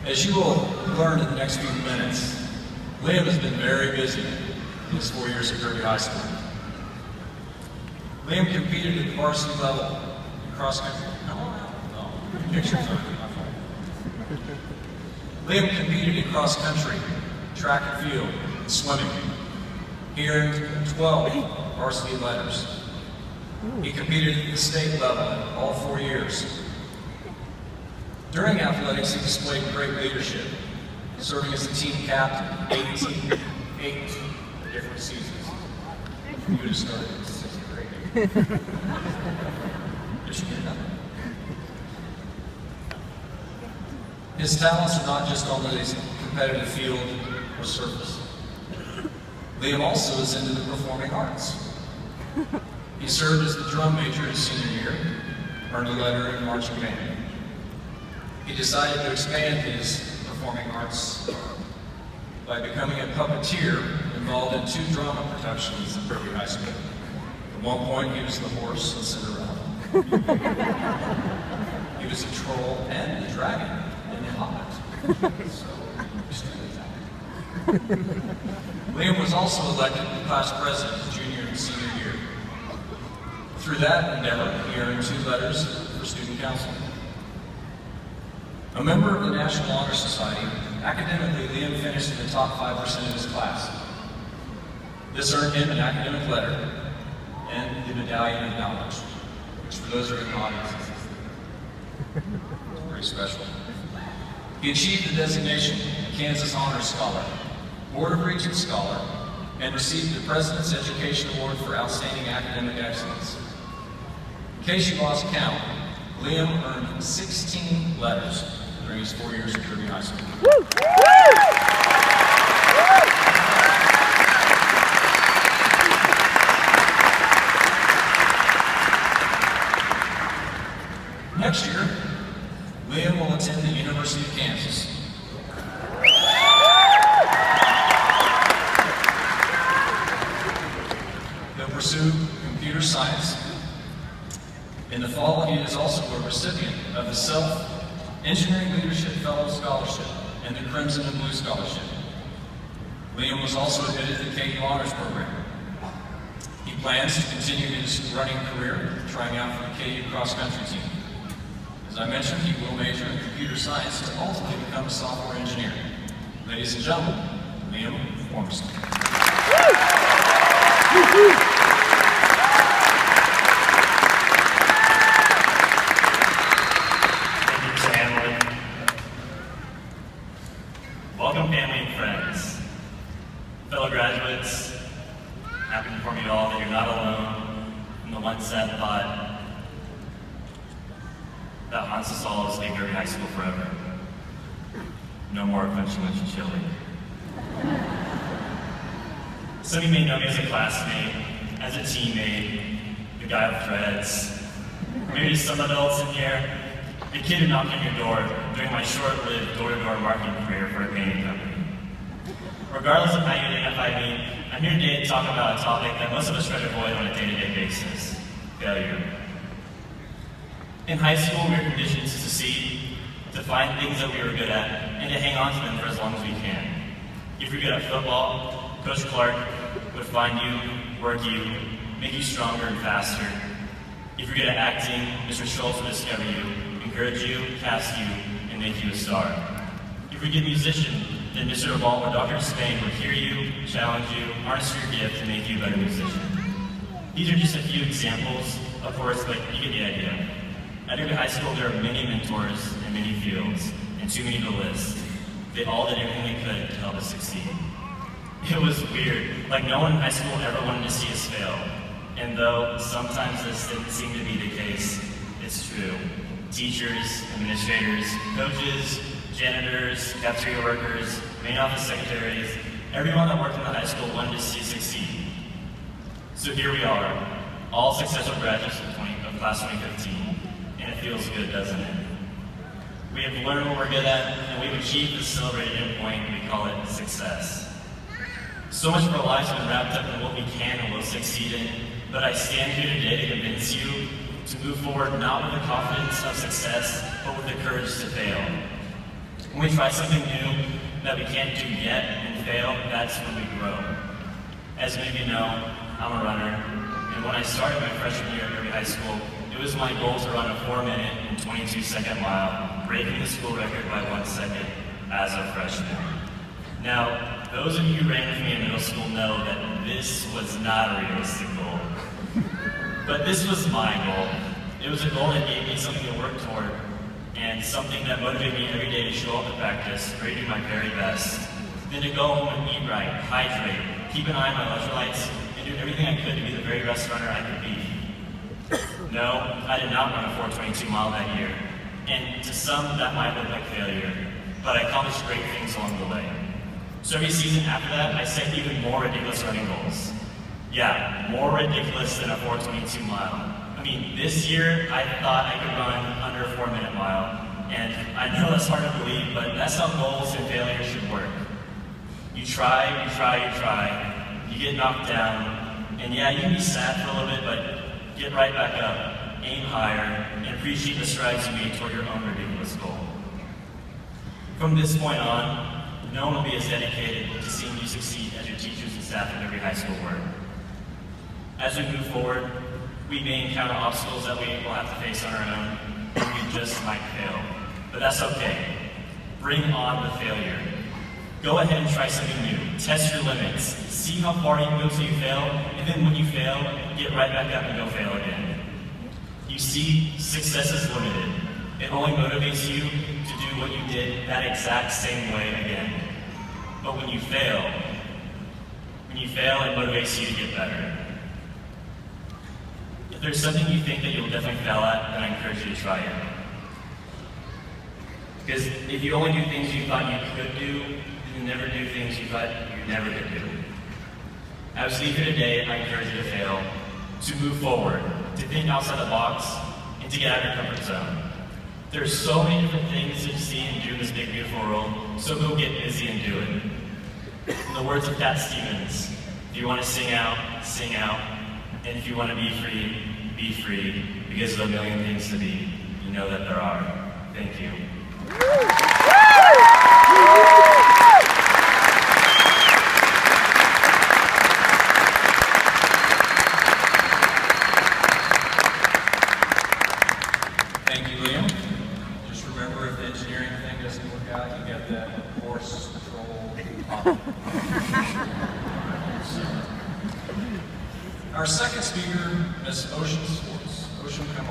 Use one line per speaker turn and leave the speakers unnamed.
As you will learn in the next few minutes, Liam has been very busy in his 4 years at Kirby High School. Liam competed at the varsity level in cross country. Pictures on my phone. Liam competed in cross country, track and field, and swimming. He earned 12 varsity letters. He competed at the state level all 4 years. During athletics, he displayed great leadership, serving as the team captain in 8 different seasons. You would have started in 6th grade. Did you get another? His talents are not just on the competitive field or surface. Liam also is into the performing arts. He served as the drum major his senior year, earned a letter in marching band. He decided to expand his performing arts by becoming a puppeteer involved in 2 drama productions at Kirby High School. At one point, he was the horse in Cinderella. He was a troll and a dragon in The Hobbit. So, Liam was also elected class president his junior and senior year. Through that endeavor, he earned 2 letters for student council. A member of the National Honor Society, academically, Liam finished in the top 5% of his class. This earned him an academic letter and the Medallion of Knowledge, which for those who are in the audience is pretty special. He achieved the designation Kansas Honor Scholar, Board of Regents Scholar, and received the President's Education Award for Outstanding Academic Excellence. In case you lost count, Liam earned 16 letters during his 4 years at Kirby High School. Next year, Liam will attend the University of Kansas. He'll pursue computer science. In the fall, he is also a recipient of the Self-Engineering Leadership Fellow Scholarship and the Crimson and Blue Scholarship. Liam was also admitted to the KU Honors Program. He plans to continue his running career, trying out for the KU cross-country team. As I mentioned, he will major in computer science to ultimately become a software engineer. Ladies and gentlemen, Liam Ormiston.
Welcome, family and friends. Fellow graduates, happy to inform you all that you're not alone in the ones that thought that haunts us all is leaving Kirby High School forever. No more punching lunch and chili. Some of you may know me as a classmate, as a teammate, the guy with dreads, or maybe some adults in here, the kid who knocked on your door during my short-lived door-to-door marketing career for a painting company. Regardless of how you identify me, I'm here today to talk about a topic that most of us try to avoid on a day-to-day basis: failure. In high school, we were conditioned to succeed, to find things that we were good at, and to hang on to them for as long as we can. If you're good at football, Coach Clark would find you, work you, make you stronger and faster. If you're good at acting, Mr. Schultz would discover you, encourage you, cast you, and make you a star. If you're a good musician, then Mr. Revolt or Dr. Spain would hear you, challenge you, harness your gift, and make you a better musician. These are just a few examples, of course, but you get the idea. At Kirby High School, there are many mentors in many fields, and too many to list. They all did everything they could to help us succeed. It was weird, like no one in high school ever wanted to see us fail. And though sometimes this didn't seem to be the case, it's true. Teachers, administrators, coaches, janitors, cafeteria workers, main office secretaries, everyone that worked in the high school wanted to see us succeed. So here we are, all successful graduates of class 2015, and it feels good, doesn't it? We have learned what we're good at, and we've achieved this celebrated endpoint, and we call it success. So much of our lives have been wrapped up in what we can and will succeed in, but I stand here today to convince you to move forward not with the confidence of success, but with the courage to fail. When we try something new that we can't do yet and fail, that's when we grow. As many of you know, I'm a runner, and when I started my freshman year at Derby High School, it was my goal to run a 4-minute and 22-second mile, breaking the school record by 1 second as a freshman. Now, those of you who ran with me in middle school know that this was not a realistic goal. But this was my goal. It was a goal that gave me something to work toward, and something that motivated me every day to show up to practice, ready to do my very best. Then to go home and eat right, hydrate, keep an eye on my electrolytes, and do everything I could to be the very best runner I could be. No, I did not run a 4:22 mile that year, and to some that might look like failure, but I accomplished great things along the way. So every season after that, I set even more ridiculous running goals. Yeah, more ridiculous than a 4:22 mile. I mean, this year, I thought I could run under a 4-minute mile, and I know that's hard to believe, but that's how goals and failure should work. You try, you try, you try, you get knocked down, and yeah, you can be sad for a little bit, but get right back up, aim higher, and appreciate the strides you made toward your own ridiculous goal. From this point on, no one will be as dedicated to seeing you succeed as your teachers and staff at every high school were. As we move forward, we may encounter obstacles that we will have to face on our own, and we just might fail. But that's okay. Bring on the failure. Go ahead and try something new. Test your limits. See how far you can go till you fail, and then when you fail, get right back up and go fail again. You see, success is limited. It only motivates you to do what you did that exact same way again. But when you fail, it motivates you to get better. If there's something you think that you'll definitely fail at, then I encourage you to try it. Because if you only do things you thought you could do, then you never do things you thought you never could do. As we leave here today, I encourage you to fail, to move forward, to think outside the box, and to get out of your comfort zone. There's so many different things to see and do in this big, beautiful world, so go get busy and do it. In the words of Cat Stevens, if you want to sing out, and if you want to be free, because of a million things to be, you know that there are. Thank you.
Thank you, Liam. Just remember, if the engineering thing doesn't work out, you get that horse control. Our second speaker, Miss Ocean Sports. Ocean, come on.